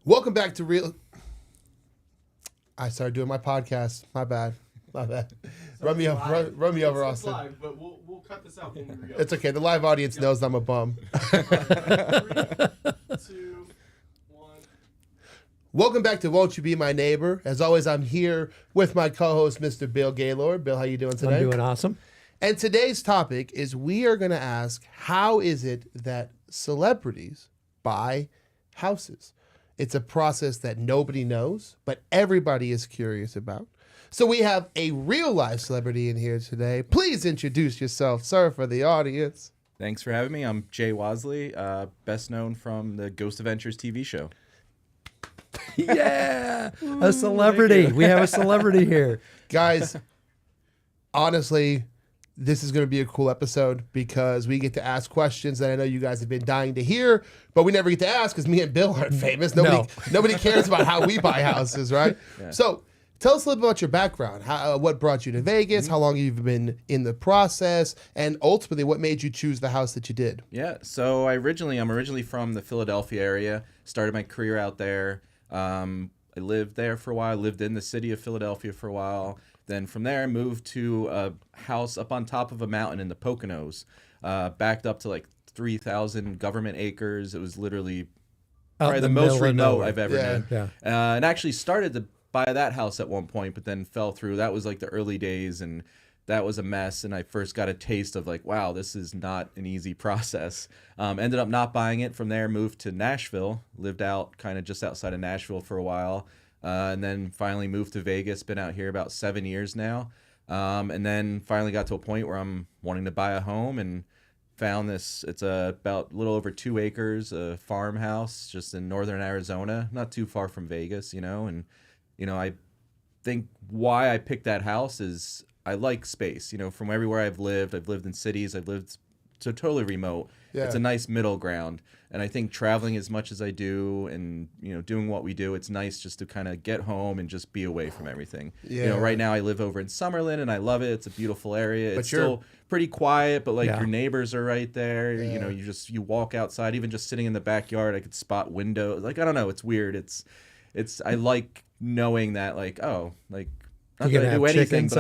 Welcome back to Real. I started doing my podcast. My bad. So run me over, Austin. Live, but we'll cut this out when we go. It's okay. The live audience knows I'm a bum. 3, 2, 1. Welcome back to Won't You Be My Neighbor. As always, I'm here with my co-host, Mr. Bill Gaylord. Bill, how you doing today? I'm doing awesome. And today's topic is we are going to ask, how is it that celebrities buy houses? It's a process that nobody knows, but everybody is curious about. So we have a real life celebrity in here today. Please introduce yourself, sir, for the audience. Thanks for having me. I'm Jay Wasley, best known from the Ghost Adventures TV show. Yeah, a celebrity. We have a celebrity here. Guys, honestly, this is going to be a cool episode because we get to ask questions that I know you guys have been dying to hear, but we never get to ask because me and Bill aren't famous. Nobody cares about how we buy houses, right? Yeah. So tell us a little bit about your background. What brought you to Vegas? How long you've been in the process? And ultimately, what made you choose the house that you did? Yeah, so I'm originally from the Philadelphia area. Started my career out there. I lived there for a while. Lived in the city of Philadelphia for a while. Then from there, I moved to a house up on top of a mountain in the Poconos, backed up to like 3,000 government acres. It was literally probably the most remote I've ever been. Yeah. And actually started to buy that house at one point, but then fell through. That was like the early days, and that was a mess. And I first got a taste of like, wow, this is not an easy process. Ended up not buying it. From there, moved to Nashville, lived out kind of just outside of Nashville for a while. And then finally moved to Vegas, been out here about 7 years now. And then finally got to a point where I'm wanting to buy a home and found this. It's about a little over 2 acres, a farmhouse just in northern Arizona, not too far from Vegas, And, I think why I picked that house is I like space. From everywhere I've lived in cities, I've lived so totally remote. Yeah. It's a nice middle ground. And I think traveling as much as I do and, doing what we do, it's nice just to kind of get home and just be away from everything. Yeah. Right now I live over in Summerlin and I love it. It's a beautiful area. It's still pretty quiet, but your neighbors are right there. Yeah. You walk outside, even just sitting in the backyard, I could spot windows. I don't know. It's weird. I like knowing that not you're gonna have do anything, but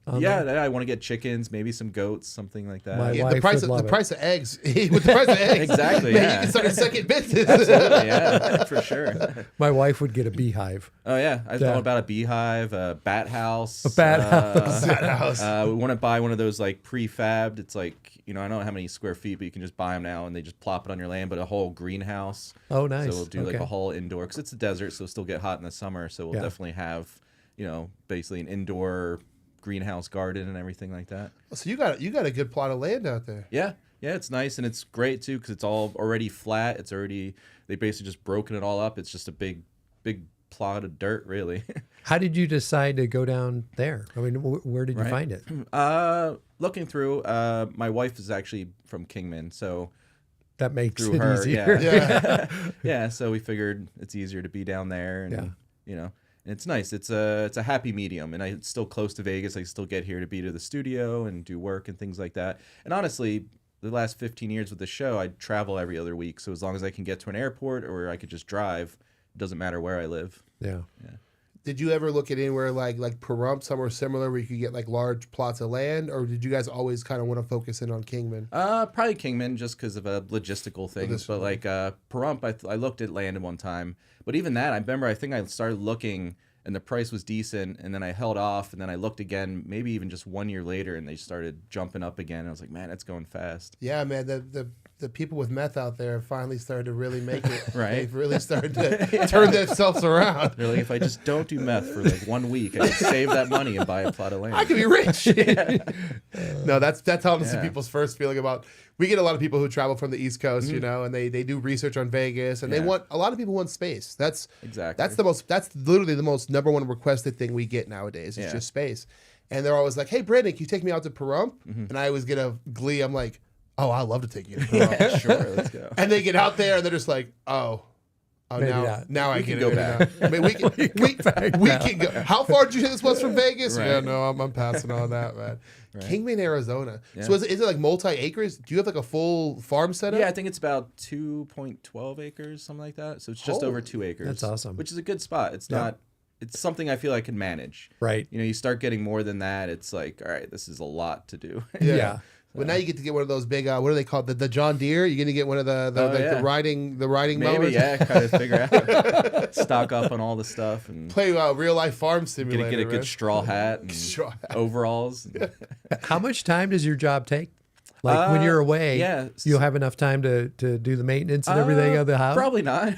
I I want to get chickens, maybe some goats, something like that. The price of eggs. With the price of eggs, exactly. Man, you can start a second business. Absolutely, yeah, for sure. My wife would get a beehive. Oh yeah, I thought about a beehive, a bat house. A bat house. We want to buy one of those prefabbed. It's I don't know how many square feet, but you can just buy them now, and they just plop it on your land. But a whole greenhouse. Oh, nice. So we'll do a whole indoor because it's a desert, so it'll still get hot in the summer. So we'll definitely have. Basically an indoor greenhouse garden and everything like that. So you got a good plot of land out there. Yeah, it's nice and it's great too because it's all already flat. They basically just broken it all up. It's just a big plot of dirt, really. How did you decide to go down there? I mean, where did you find it? Looking through, my wife is actually from Kingman, so that makes it easier. Yeah. Yeah. So we figured it's easier to be down there, and And it's nice. It's a happy medium, and it's still close to Vegas. I still get here to be to the studio and do work and things like that. And honestly, the last 15 years with the show, I travel every other week. So as long as I can get to an airport or I could just drive, it doesn't matter where I live. Yeah. Did you ever look at anywhere like Pahrump, somewhere similar where you could get large plots of land, or did you guys always kind of want to focus in on Kingman? Probably Kingman just because of logistical things. But Pahrump, I looked at land at one time. But even that, I think I started looking and the price was decent, and then I held off, and then I looked again, maybe even just 1 year later, and they started jumping up again. And I was like, man, it's going fast. Yeah, man, the people with meth out there finally started to really make it. Right. They've really started to turn themselves around. They're like, if I just don't do meth for 1 week, I can save that money and buy a plot of land. I could be rich. No, that's honestly people's first feeling about. We get a lot of people who travel from the East Coast, and they do research on Vegas, and a lot of people want space. That's literally the most number one requested thing we get nowadays. It's just space. And they're always like, hey, Brandon, can you take me out to Pahrump? And I always get a glee. I'm like, oh, I'd love to take you to Pahrump. Yeah, sure, let's go. And they get out there and they're just like, oh, Oh, Maybe not. now I We can can go back. I mean, we can go. How far did you say this was from Vegas? Right. Yeah, no, I'm passing on that, man. Right. Kingman, Arizona. Yeah. So is it like multi acres? Do you have like a full farm setup? Yeah, I think it's about 2.12 acres, something like that. So it's just over 2 acres. That's awesome. Which is a good spot. It's not. It's something I feel I can manage. Right. You know, you start getting more than that, it's like, all right, this is a lot to do. Yeah. But now you get to get one of those big. What are they called? The John Deere. You're gonna get one of the riding Maybe, mowers. yeah, kind of figure out, stock up on all the stuff and Play real life farm simulator. get a good right? straw hat and Straw hat. overalls. How much time does your job take? Like when you're away, yeah. you'll have enough time to do the maintenance and everything of the house? Probably not.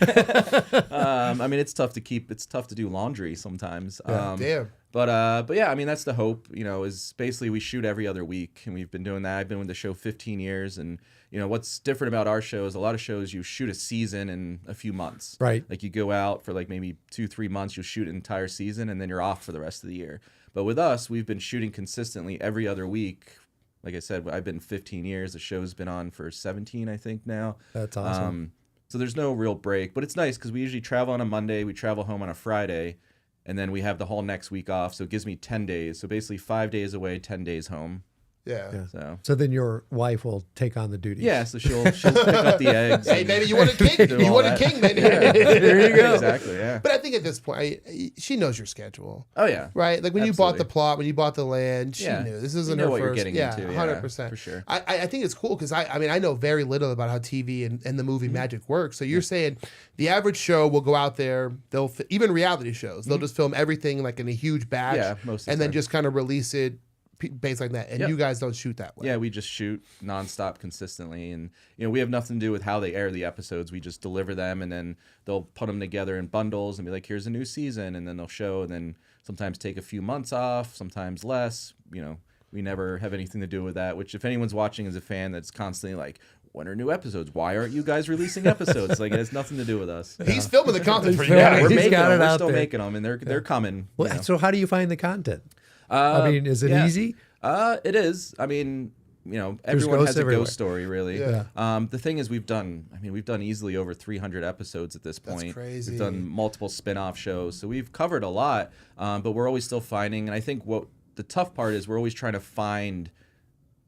I mean, it's tough to do laundry sometimes. Damn. But yeah, I mean, that's the hope, you know, is basically we shoot every other week, and we've been doing that. I've been with the show 15 years, and you know, what's different about our show is a lot of shows you shoot a season in a few months. Right. Like you go out for like maybe 2-3 months, you'll shoot an entire season, and then you're off for the rest of the year. But with us, we've been shooting consistently every other week. Like I said, I've been 15 years. The show's been on for 17, I think now. That's awesome. So there's no real break, but it's nice because we usually travel on a Monday, we travel home on a Friday, and then we have the whole next week off. So it gives me 10 days. So basically 5 days away, 10 days home. Yeah. So then your wife will take on the duties. Yeah, so she'll pick up the eggs. Hey, and baby, you want a king? do You all want a that. king, man? There you go. Exactly, yeah. But I think at this point, she knows your schedule. Oh, yeah. Right, like when you bought the Absolutely. plot, when you bought the land, she Yeah. knew this You isn't know her what first. you're getting into, yeah, 100%, for sure. I think it's cool because I mean I know very little about how TV and the movie magic works. So you're saying the average show will go out there, they'll even reality shows, they'll just film everything like in a huge batch, Yeah, most of the and then time. just kind of release it based like that. And Yep. you guys don't shoot that way. Yeah, we just shoot nonstop consistently, and you know we have nothing to do with how they air the episodes. We just deliver them, and then they'll put them together in bundles and be like, "Here's a new season," and then they'll show, and then sometimes take a few months off, sometimes less. You know, we never have anything to do with that. Which, if anyone's watching as a fan, that's constantly like, "When are new episodes? Why aren't you guys releasing episodes?" Like it has nothing to do with us. He's filming the content for you filming guys. it. We're He's making got them. it We're out still there. making them, and they're coming. Well, you know. so how do you find the content? I mean, is it yeah. easy? It is. I mean, you know, There's everyone ghosts has a everywhere. ghost story, really. Yeah. The thing is, we've done easily over 300 episodes at this That's point. crazy. We've done multiple spin-off shows, so we've covered a lot. But we're always still finding, and I think what the tough part is, we're always trying to find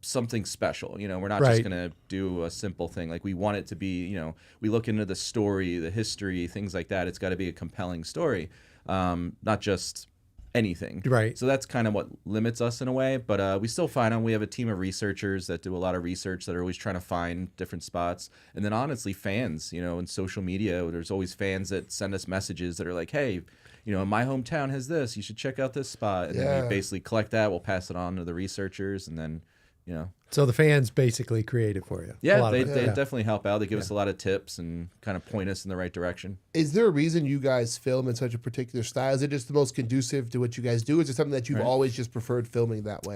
something special. You know, we're not Right. just gonna do a simple thing. Like we want it to be, you know, we look into the story, the history, things like that. It's got to be a compelling story, not just anything. Right. So that's kind of what limits us in a way. But we still find them. We have a team of researchers that do a lot of research that are always trying to find different spots. And then honestly, fans, you know, in social media, there's always fans that send us messages that are like, hey, you know, my hometown has this. You should check out this spot. And then Yeah. we basically collect that. We'll pass it on to the researchers, and then, you know. So the fans basically create it for you. A Yeah, lot they of it. definitely help out. They give us a lot of tips and kind of point us in the right direction. Is there a reason you guys film in such a particular style? Is it just the most conducive to what you guys do? Is it something that you've always just preferred filming that way?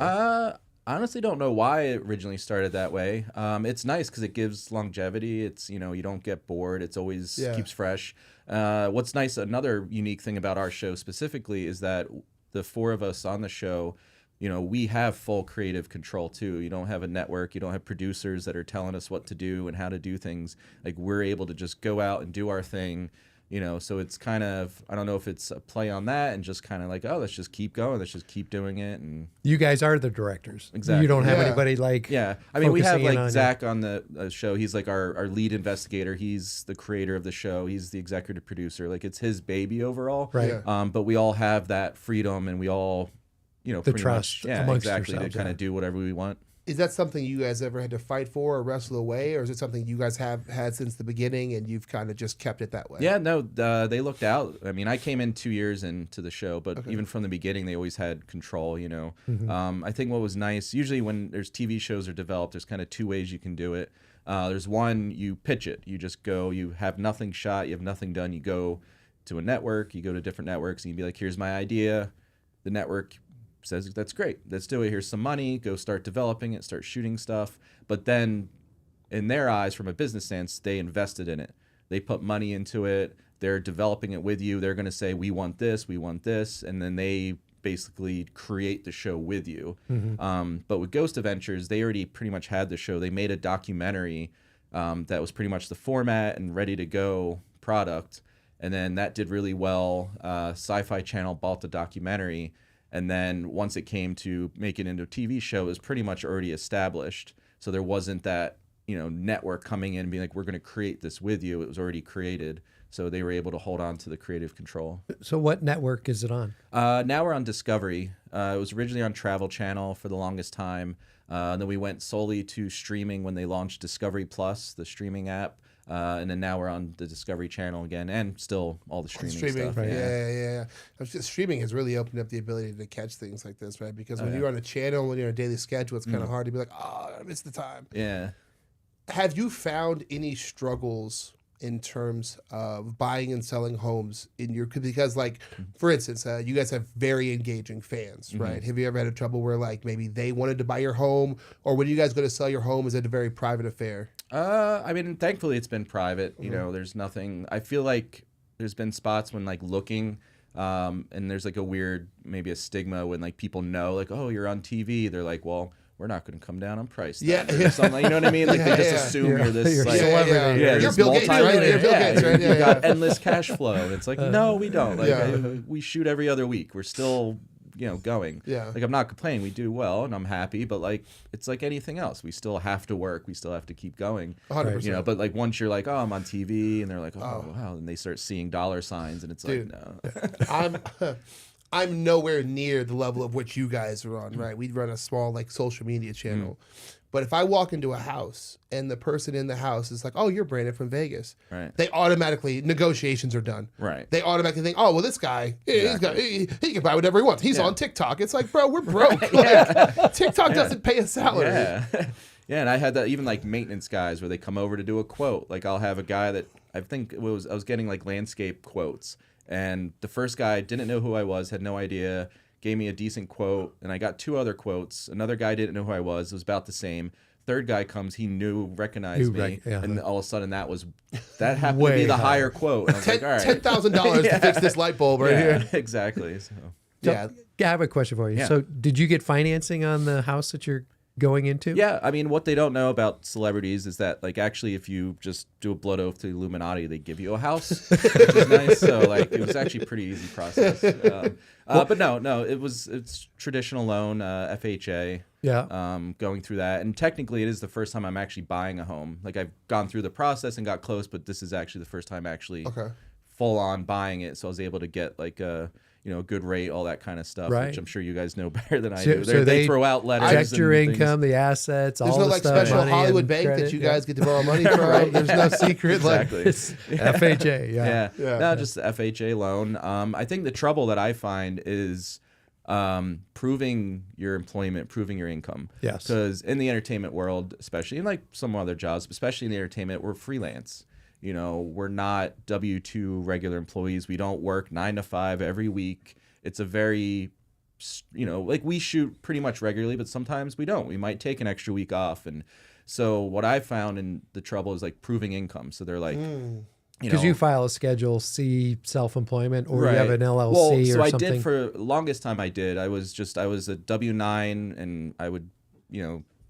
Honestly, don't know why it originally started that way. It's nice because it gives longevity. It's, you know, you don't get bored. It's always keeps fresh. What's nice, another unique thing about our show specifically is that the four of us on the show, you know, we have full creative control too. You don't have a network. You don't have producers that are telling us what to do and how to do things. Like we're able to just go out and do our thing. You know, so it's kind of, I don't know if it's a play on that and just kind of like, oh, let's just keep going. Let's just keep doing it. And You guys are the directors. Exactly. You don't have Yeah. anybody like. yeah, I mean, we have focusing in like on Zach on the show. He's like our lead investigator. He's the creator of the show. He's the executive producer. Like it's his baby overall. Right. Yeah. But we all have that freedom and we all, you know, The pretty trust much, yeah, amongst exactly, yourselves, to kind yeah. of do whatever we want. Is that something you guys ever had to fight for or wrestle away, or is it something you guys have had since the beginning and you've kind of just kept it that way? Yeah, no, they looked out. I mean, I came in 2 years into the show, but even from the beginning, they always had control, you know. I think what was nice, usually when there's TV shows are developed, there's kind of two ways you can do it. There's one, you pitch it. You just go, you have nothing shot, you have nothing done. You go to a network, you go to different networks, and you be like, here's my idea. The network says, that's great, let's do it, here's some money, go start developing it, start shooting stuff. But then in their eyes, from a business stance, they invested in it, they put money into it, they're developing it with you, they're going to say, we want this, and then they basically create the show with you. But with Ghost Adventures, they already pretty much had the show. They made a documentary that was pretty much the format and ready to go product. and then that did really well. Sci-Fi Channel bought the documentary, and then once it came to make it into a TV show, it was pretty much already established. So there wasn't that, network coming in and being like, we're going to create this with you. It was already created. So they were able to hold on to the creative control. So what network is it on? Now we're on Discovery. It was originally on Travel Channel for the longest time. And then we went solely to streaming when they launched Discovery Plus, the streaming app. And then now we're on the Discovery Channel again, and still all the streaming stuff. Right. Yeah. Streaming has really opened up the ability to catch things like this, right? Because when you're on a channel, when you're on a daily schedule, it's kind of hard to be like, oh, I missed the time. Yeah. Have you found any struggles in terms of buying and selling homes in your, because like, for instance, you guys have very engaging fans, right? Have you ever had trouble where like maybe they wanted to buy your home, or when you guys go to sell your home, is it a very private affair? I mean, thankfully it's been private. There's nothing. I feel like there's been spots when like looking, and there's like a weird, maybe a stigma when like people know like, oh, you're on TV. They're like, well, we're not going to come down on price. Then, or something. Like, you know what I mean? Like they just assume you're this you're like celebrity. You're Bill Gates, right? You're Bill Gates, right? You got endless cash flow. And it's like, no, we don't. Like we shoot every other week. We're still going. Like I'm not complaining. We do well, and I'm happy. But like it's like anything else. We still have to work. We still have to keep going. 100%. But like once you're like, oh, I'm on TV, and they're like, oh wow, and they start seeing dollar signs, and it's Dude, like, no. I'm nowhere near the level of which you guys are on, right? We run a small like social media channel. But if I walk into a house and the person in the house is like, oh, you're Brandon from Vegas, right? They automatically, negotiations are done. Right. They automatically think, oh, well, this guy, he can buy whatever he wants. He's on TikTok. It's like, bro, we're broke. Like, TikTok doesn't pay a salary. Yeah. Yeah, and I had that even like maintenance guys where they come over to do a quote. Like I'll have a guy that I was getting like landscape quotes. And the first guy didn't know who I was, had no idea, gave me a decent quote, and I got 2 other quotes. Another guy didn't know who I was. It was about the same. Third guy comes, he recognized me, and all of a sudden that happened to be the higher quote. And I was like, all right. $10,000 to fix this light bulb right here. Exactly. So. I have a question for you. Yeah. So did you get financing on the house that you're going into? Yeah, I mean, what they don't know about celebrities is that, like, actually, if you just do a blood oath to the Illuminati, they give you a house, which is nice. So, like, it was actually a pretty easy process. But no, it's traditional loan, FHA. Yeah. Going through that, and technically, it is the first time I'm actually buying a home. Like, I've gone through the process and got close, but this is actually the first time actually full on buying it. So I was able to get like a good rate, all that kind of stuff, which I'm sure you guys know better than I do. So they throw out letters. Check your income, the assets, There's all no the like stuff. special Hollywood bank that you guys get to borrow money from. There's no secret. Exactly. It's FHA. Yeah. No, just the FHA loan. I think the trouble that I find is proving your employment, proving your income. Yes. Because in the entertainment world, especially in like some other jobs, especially in the entertainment, we're freelance. We're not W-2 regular employees. We don't work 9 to 5 every week. It's a very, like we shoot pretty much regularly, but sometimes we don't. We might take an extra week off. And so what I found in the trouble is like proving income. So they're like, because you file a Schedule C self-employment, or right. you have an LLC well, or so something. I did for the longest time. I was a W-9, and I would,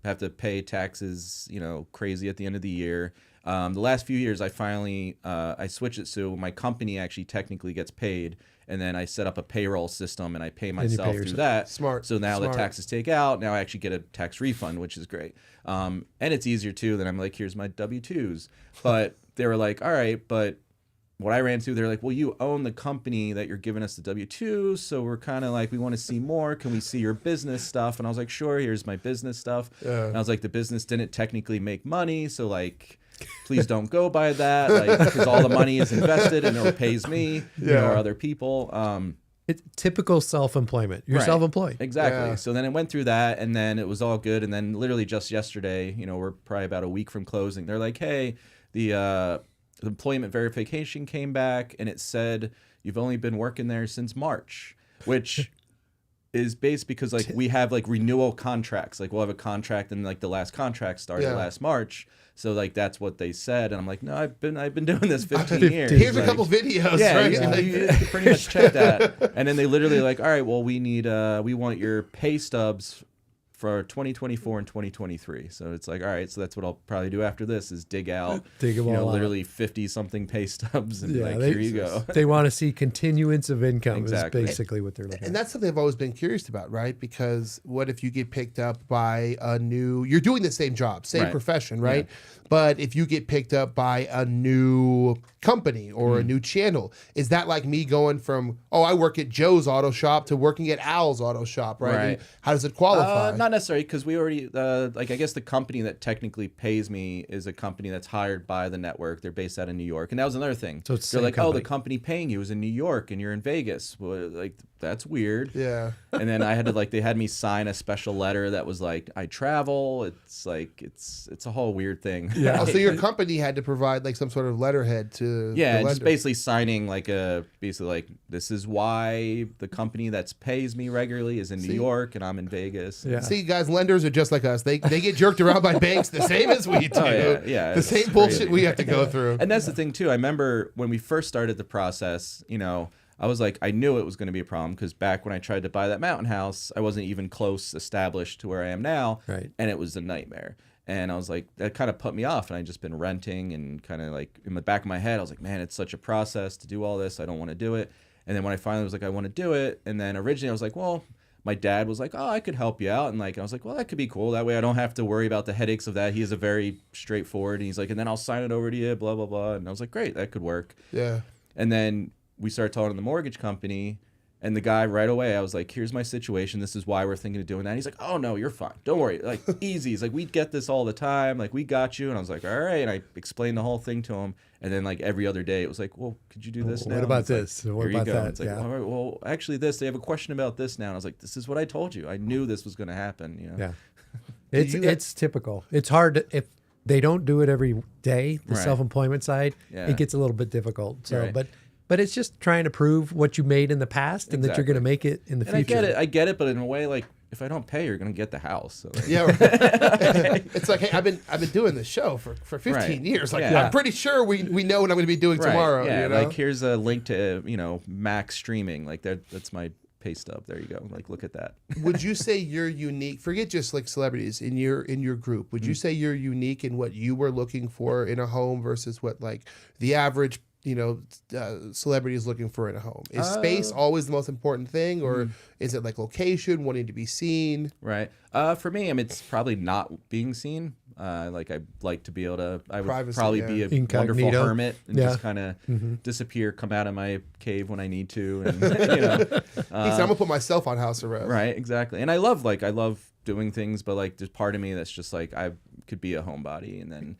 have to pay taxes, crazy at the end of the year. The last few years, I finally I switched it so my company actually technically gets paid, and then I set up a payroll system and I pay myself through that. Smart. So now the taxes take out. Now I actually get a tax refund, which is great. And it's easier too. Then I'm like, here's my W-2s. But they were like, all right, but what I ran through, they're like, well, you own the company that you're giving us the W-2s, so we're kind of like, we want to see more. Can we see your business stuff? And I was like, sure, here's my business stuff. Yeah. And I was like, the business didn't technically make money, so like, please don't go by that, like, because all the money is invested and it pays me or other people. It's typical self-employment. You're self-employed. Exactly. Yeah. So then it went through that, and then it was all good. And then literally just yesterday, we're probably about a week from closing. They're like, hey, the employment verification came back, and it said you've only been working there since March, which is based because like we have like renewal contracts. Like we'll have a contract, and like the last contract started last March. So like that's what they said, and I'm like, no, I've been doing this 15 years. Here's like, a couple videos. Yeah, right? you pretty much check that. And then they literally like, all right, well, we want your pay stubs for 2024 and 2023. So it's like, all right, so that's what I'll probably do after this is dig out, Dig 'em all out. literally 50 something pay stubs and be like, here you go. They want to see continuance of income Exactly. is basically what they're looking And at. that's something I've always been curious about, right? Because what if you get picked up by you're doing the same job, same Right. profession, right? But if you get picked up by a new company or a new channel, is that like me going from, oh, I work at Joe's auto shop to working at Al's auto shop, right? Right. And how does it qualify? Not necessarily, because we already like I guess the company that technically pays me is a company that's hired by the network. They're based out of New York, and that was another thing. So it's the they're same like, oh, company. the company paying you is in New York, and you're in Vegas. Well, like that's weird. Yeah. And then I had to they had me sign a special letter that was like, I travel. It's like it's a whole weird thing. Yeah. Oh, so your company had to provide like some sort of letterhead to Yeah, the and just lender. basically signing basically like this is why the company that pays me regularly is in New York and I'm in Vegas. Yeah. See, guys, lenders are just like us. They get jerked around by banks the same as we do. Oh, yeah, the it's same bullshit crazy. we have to go through. And that's the thing too. I remember when we first started the process, I was like, I knew it was going to be a problem because back when I tried to buy that mountain house, I wasn't even close established to where I am now. Right. And it was a nightmare. And I was like, that kind of put me off. And I just been renting and kind of like in the back of my head, I was like, man, it's such a process to do all this. I don't want to do it. And then when I finally was like, I want to do it. And then originally I was like, well, my dad was like, oh, I could help you out. And I was like, well, that could be cool. That way I don't have to worry about the headaches of that. He is a very straightforward. And he's like, and then I'll sign it over to you, blah, blah, blah. And I was like, great, that could work. Yeah. And then we started talking to the mortgage company, and the guy right away, I was like, here's my situation. This is why we're thinking of doing that. And he's like, oh, no, you're fine. Don't worry. Like, easy. He's like, we get this all the time. Like, we got you. And I was like, all right. And I explained the whole thing to him. And then, like, every other day, it was like, well, could you do this now? What about And it's like, this? What here you about go. that? It's like, Yeah. all right, well, actually, they have a question about this now. And I was like, this is what I told you. I knew this was going to happen. Yeah. you- It's typical. It's hard if they don't do it every day, the Right. self-employment side, Yeah. it gets a little bit difficult. So, Right. but it's just trying to prove what you made in the past and that you're going to make it in the And future. I get it. But in a way, like, if I don't pay, you're going to get the house. So, like, Yeah. Right. It's like, hey, I've been doing this show for 15 Right. years. Like, Yeah. I'm pretty sure we know what I'm going to be doing Right, tomorrow. yeah, You know? like here's a link to Max streaming. Like that's my pay stub. There you go. Like look at that. Would you say you're unique? Forget just like celebrities in your group. Would you say you're unique in what you were looking for in a home versus what like the average celebrity is looking for in a home? Is space always the most important thing, or is it like location, wanting to be seen? Right. For me, I mean, it's probably not being seen. Like I like to be able to. I would Privacy, probably yeah. be a Incognito. wonderful hermit and Yeah. just kind of disappear, come out of my cave when I need to, and He said, I'm gonna put myself on house arrest. Right, exactly. And I love doing things, but like there's part of me that's just like I could be a homebody, and then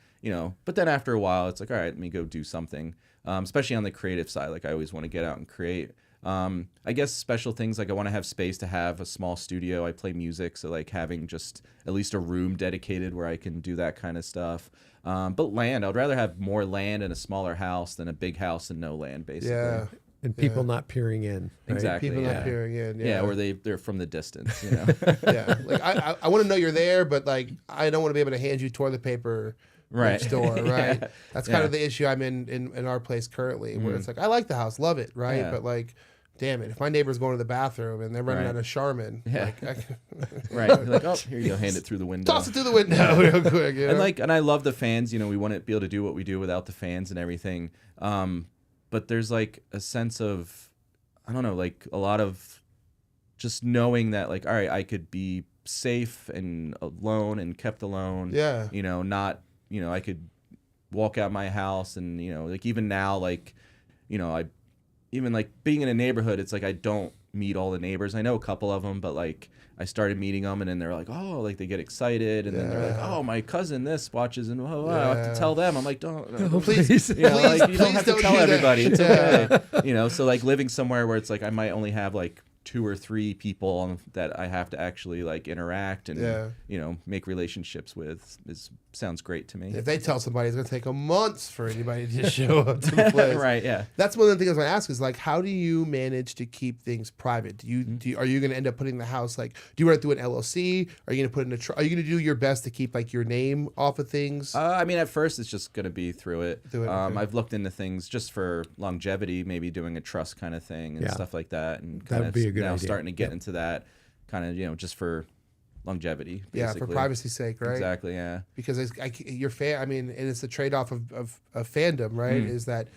but then after a while it's like, all right, let me go do something. Especially on the creative side, like I always want to get out and create. I guess special things like I want to have space to have a small studio. I play music, so like having just at least a room dedicated where I can do that kind of stuff. But land, I'd rather have more land and a smaller house than a big house and no land, basically. Yeah. and people not peering in. Right? Exactly. People yeah. not peering in. Yeah. Yeah, or they're from the distance, Yeah. Like I want to know you're there, but like I don't want to be able to hand you toilet paper Right. next door, right? Yeah. That's kind Yeah. of the issue I'm in our place currently, where it's like I like the house, love it, right? Yeah. But like, damn it, if my neighbor's going to the bathroom and they're running Right. out of Charmin, Yeah. like Right. You're like, oh, here you go, hand it through the window. toss it through the window real quick. You know? And I love the fans. We want to be able to do what we do without the fans and everything. But there's like a sense of, I don't know, like a lot of just knowing that like, all right, I could be safe and alone and kept alone. Yeah. Not, I could walk out my house and, like even now, like, I even like being in a neighborhood, it's like I don't meet all the neighbors. I know a couple of them, but like I started meeting them and then they're like, oh, like they get excited and then they're like, oh, my cousin this watches and I have to tell them. I'm like, don't. Please, Please. Like, you don't please have to don't tell do that. everybody. It's Yeah. okay. So like living somewhere where it's like I might only have like 2 or 3 people that I have to actually like interact and make relationships with sounds great to me. If they tell somebody, it's gonna take them months for anybody to show up to the place. Right? Yeah. That's one of the things I was gonna ask is like, how do you manage to keep things private? Are you gonna end up putting the house like? Do you want to do an LLC? Are you gonna put in are you gonna do your best to keep like your name off of things? I mean, at first it's just gonna be through it. Okay. I've looked into things just for longevity, maybe doing a trust kind of thing and Yeah. stuff like that, and That kind would of be a good now idea. starting to get into that kind of just for longevity. Yeah, Basically. for privacy's sake, right? Exactly. Yeah. Because your fan, I mean, and it's the trade-off of fandom, right? Is that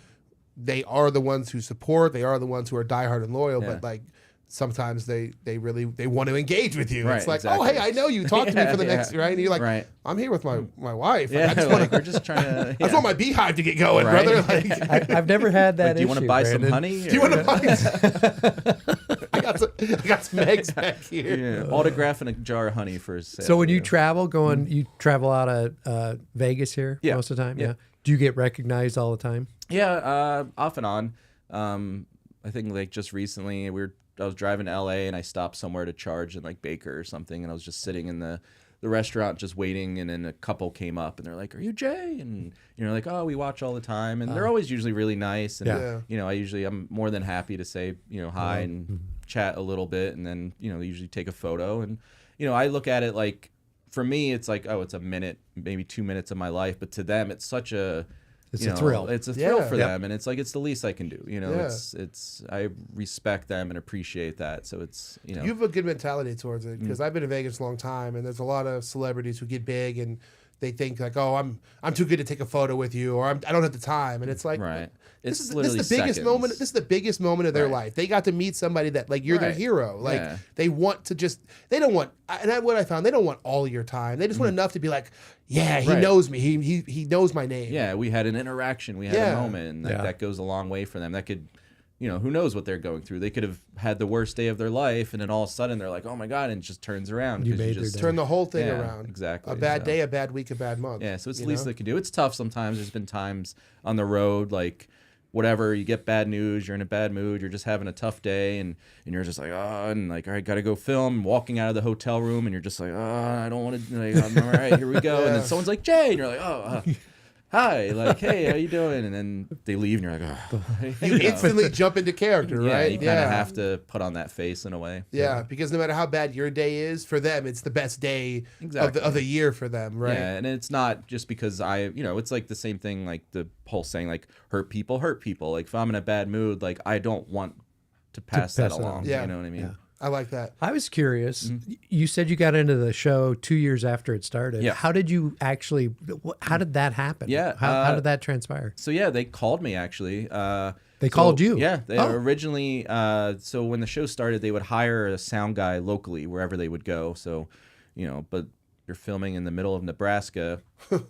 they are the ones who support, they are the ones who are diehard and loyal, Yeah. but like sometimes they want to engage with you. Right, It's like, exactly. oh, hey, I know you. Talk to me for the next, right? And you're like, Right. I'm here with my wife. Like, Yeah. I just Like, want we're just trying to. I just want my beehive to get going, Right. brother. Like, I've never had that Like, do you issue. want to buy some Brandon. honey? do you want to or- buy? I got some eggs back here. Yeah, autograph and a jar of honey for sale. So when you yeah. travel, you travel out of Vegas here Yeah. most of the time? Yeah. Do you get recognized all the time? Yeah, off and on. I think like just recently I was driving to LA and I stopped somewhere to charge in like Baker or something, and I was just sitting in the restaurant just waiting, and then a couple came up and they're like, "Are you Jay?" And like, "Oh, we watch all the time," and they're always usually really nice. And Yeah. I'm more than happy to say hi and chat a little bit, and then they usually take a photo, and I look at it like, for me it's like, oh, it's a minute, maybe 2 minutes of my life, but to them it's such a It's a thrill. It's a thrill Yeah. for Yep. them, and it's like it's the least I can do. Yeah. It's I respect them and appreciate that. So it's You have a good mentality towards it because I've been in Vegas a long time, and there's a lot of celebrities who get big and they think like, oh, I'm too good to take a photo with you, or I don't have the time, and it's like, right. This It's is literally the biggest seconds. moment. This is the biggest moment of their Right. life. They got to meet somebody that like you're their Right. hero. Like Yeah. they want to just. They don't want. What I found, they don't want all your time. They just want enough to be like, yeah, he Right. knows me. He knows my name. Yeah, we had an interaction. We had Yeah. a moment, and Yeah. that goes a long way for them. That could, who knows what they're going through. They could have had the worst day of their life, and then all of a sudden they're like, oh my god, and it just turns around. You 'cause made their just day. Turn the whole thing Yeah, around. exactly, A bad so. day, a bad week, a bad month. Yeah, so it's the you least know? they can do. It's tough sometimes. There's been times on the road, like whatever, you get bad news, you're in a bad mood, you're just having a tough day, and you're just like, oh, and like, all right, gotta go film. Walking out of the hotel room, and you're just like, oh, I don't want to. Like, I'm all right, here we go. And then someone's like, Jay, and you're like, oh, hi, like, hey, how you doing? And then they leave, and you're like, oh, You instantly jump into character, yeah, right? you kind of have to put on that face in a way. Yeah, because no matter how bad your day is, for them, it's the best day Exactly. of the year for them, right? Yeah, and it's not just because it's like the same thing, like the whole saying, like, hurt people. Like, if I'm in a bad mood, like, I don't want to pass that pass it along. on. Yeah. You know what I mean? Yeah. I like that. I was curious. Mm-hmm. You said you got into the show 2 years after it started. Yeah. How did you actually? How did that happen? Yeah, How did that transpire? So yeah, they called me actually. They called you? Yeah, they Oh. originally. So when the show started, they would hire a sound guy locally wherever they would go. So, but you're filming in the middle of Nebraska.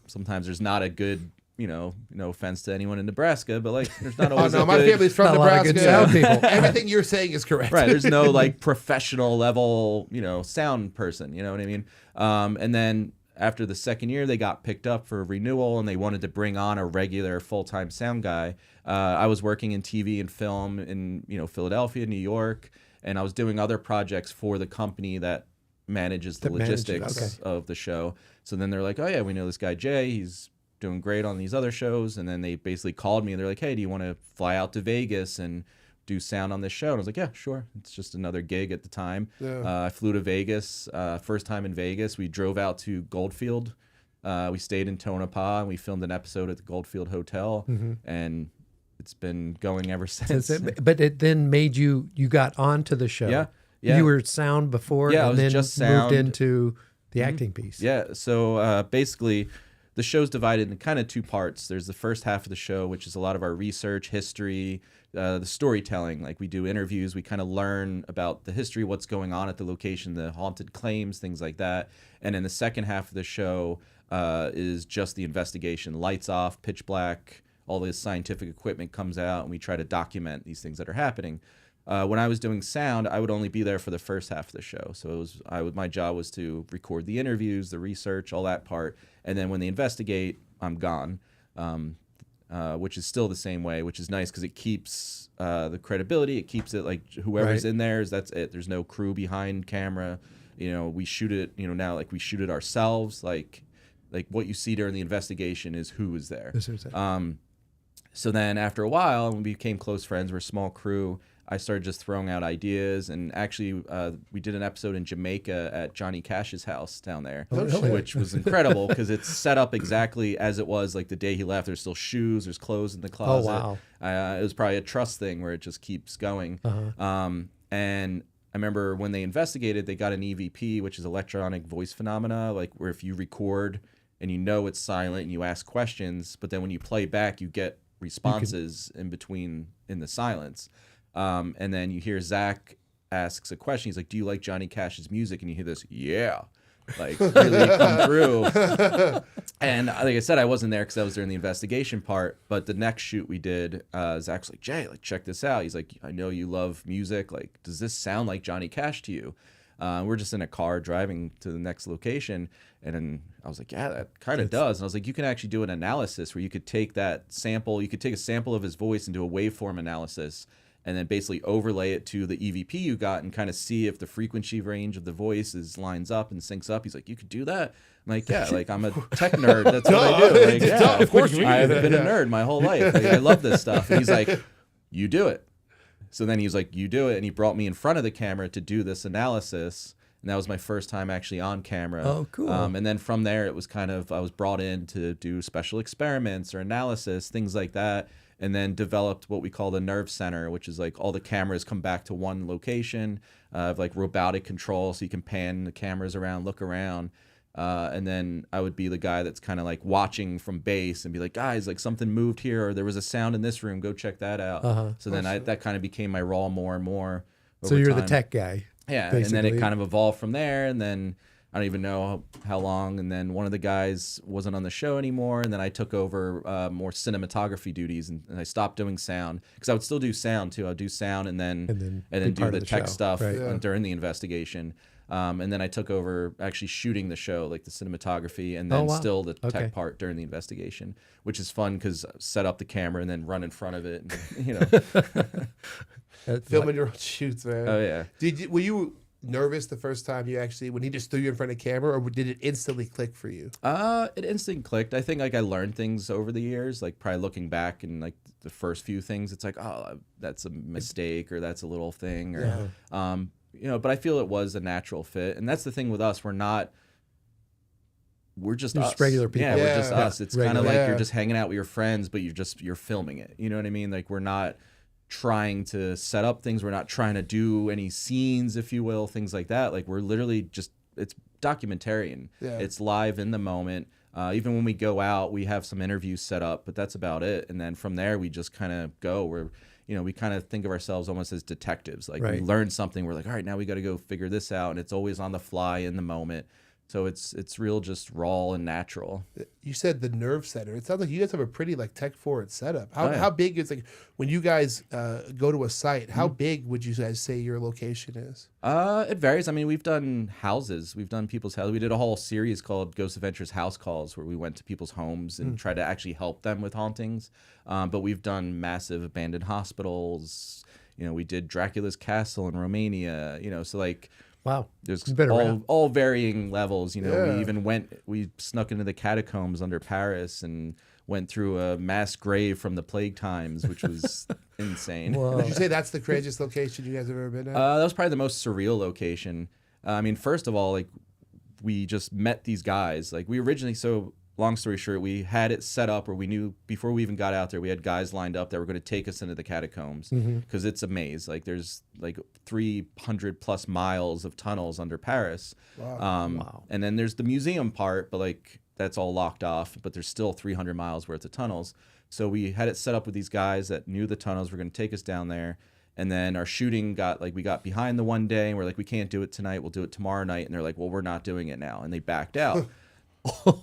Sometimes there's not a good. No offense to anyone in Nebraska, but like there's not Oh always. no, a my good, family's from Not a lot of Nebraska. good sound people. Everything you're saying is correct. Right. There's no like professional level, sound person. You know what I mean? And then after the second year, they got picked up for renewal, and they wanted to bring on a regular full-time sound guy. I was working in TV and film in Philadelphia, New York, and I was doing other projects for the company that manages the That manages it, logistics okay. of the show. So then they're like, oh yeah, we know this guy Jay. He's doing great on these other shows. And then they basically called me and they're like, hey, do you want to fly out to Vegas and do sound on this show? And I was like, yeah, sure. It's just another gig at the time. Yeah. I flew to Vegas, first time in Vegas. We drove out to Goldfield. We stayed in Tonopah and we filmed an episode at the Goldfield Hotel. And it's been going ever since. But it then made you got onto the show. Yeah, yeah. You were sound before, Yeah, I and was then just moved sound. into the acting piece. Yeah, so basically, the show's divided in kind of two parts. There's the first half of the show, which is a lot of our research, history, the storytelling. Like we do interviews, we kind of learn about the history, what's going on at the location, the haunted claims, things like that. And then the second half of the show is just the investigation. Lights off, pitch black, all this scientific equipment comes out, and we try to document these things that are happening. When I was doing sound, I would only be there for the first half of the show. So my job was to record the interviews, the research, all that part. And then when they investigate, I'm gone, which is still the same way, which is nice because it keeps the credibility. It keeps it like whoever's Right. in there, that's it. There's no crew behind camera. We shoot it, now like we shoot it ourselves. Like what you see during the investigation is who is there. This is it. So then after a while, when we became close friends, we're a small crew, I started just throwing out ideas. And actually, we did an episode in Jamaica at Johnny Cash's house down there, Oh, shit. which was incredible because it's set up exactly as it was like the day he left. There's still shoes, there's clothes in the closet. wow. It was probably a trust thing where it just keeps going. Uh-huh. And I remember when they investigated, they got an EVP, which is electronic voice phenomena, like where if you record and you know it's silent and you ask questions, but then when you play back, you get responses in between in the silence. And then you hear Zach asks a question. He's like, "Do you like Johnny Cash's music?" And you hear this, "Yeah." Like really come through. And like I said, I wasn't there because I was during the investigation part. But the next shoot we did, Zach's like, "Jay, like check this out." He's like, "I know you love music. Like, does this sound like Johnny Cash to you?" We're just in a car driving to the next location, and then I was like, "Yeah, that kind of does." And I was like, "You can actually do an analysis where you could take that sample, you could take a sample of his voice and do a waveform analysis." And then basically overlay it to the EVP you got and kind of see if the frequency range of the voice lines up and syncs up. He's like, "You could do that?" I'm like, "Yeah, like I'm a tech nerd. That's what I do." Like, yeah, of course I haven't been a nerd my whole life. Like, I love this stuff. And he's like, "You do it." So then he was like, "You do it." And he brought me in front of the camera to do this analysis. And that was my first time actually on camera. Oh, cool. And then from there, it was kind of, I was brought in to do special experiments or analysis, things like that. And then developed what we call the nerve center, which is like all the cameras come back to one location of like robotic control. So you can pan the cameras around, look around. And then I would be the guy that's kind of like watching from base and be like, "Guys, like something moved here, or there was a sound in this room. Go check that out." So then that kind of became my role more and more. So you're time. the tech guy. Yeah. basically. And then it kind of evolved from there. And then I don't even know how long. And then one of the guys wasn't on the show anymore. And then I took over more cinematography duties, and I stopped doing sound because I would still do sound too. I'd do sound and then be do part the of the tech show. stuff Right. during the investigation. And then I took over actually shooting the show, like the cinematography, and then still the tech part during the investigation, which is fun because set up the camera and then run in front of it. And, you know, Filming your own shoots, man. oh yeah. Were you nervous the first time when he just threw you in front of camera, or did it instantly click for you? It instantly clicked. I think like I learned things over the years, like probably looking back and like the first few things, it's like, oh, that's a mistake or that's a little thing or, you know, but I feel it was a natural fit. And that's the thing with us. We're just us. regular people. Yeah, we're just us. It's kind of Regular. like you're just hanging out with your friends, but you're filming it. You know what I mean? Like we're not trying to set up things. We're not trying to do any scenes, if you will, things like that. Like we're literally just, it's documentarian. Yeah. It's live in the moment. Even when we go out, we have some interviews set up, but that's about it. And then from there, we just kind of go. We kind of think of ourselves almost as detectives. Like we learn something, we're like, all right, now we got to go figure this out. And it's always on the fly in the moment. So it's real, just raw and natural. You said the nerve center. It sounds like you guys have a pretty like tech forward setup. How big is like when you guys go to a site? How big would you guys say your location is? It varies. I mean, we've done houses. We've done people's houses. We did a whole series called Ghost Adventures House Calls, where we went to people's homes and tried to actually help them with hauntings. But we've done massive abandoned hospitals. You know, we did Dracula's Castle in Romania. You know, so like. Wow. There's been around. all varying levels. You know, we snuck into the catacombs under Paris and went through a mass grave from the plague times, which was insane. Would you say that's the craziest location you guys have ever been at? That was probably the most surreal location. I mean, first of all, like we just met these guys. Like we originally, long story short, we had it set up where we knew before we even got out there, we had guys lined up that were going to take us into the catacombs because it's a maze. Like there's like 300 plus miles of tunnels under Paris. Wow. And then there's the museum part, but like that's all locked off, but there's still 300 miles worth of tunnels. So we had it set up with these guys that knew the tunnels were going to take us down there. And then our shooting we got behind the one day and we're like, we can't do it tonight. We'll do it tomorrow night. And they're like, well, we're not doing it now. And they backed out.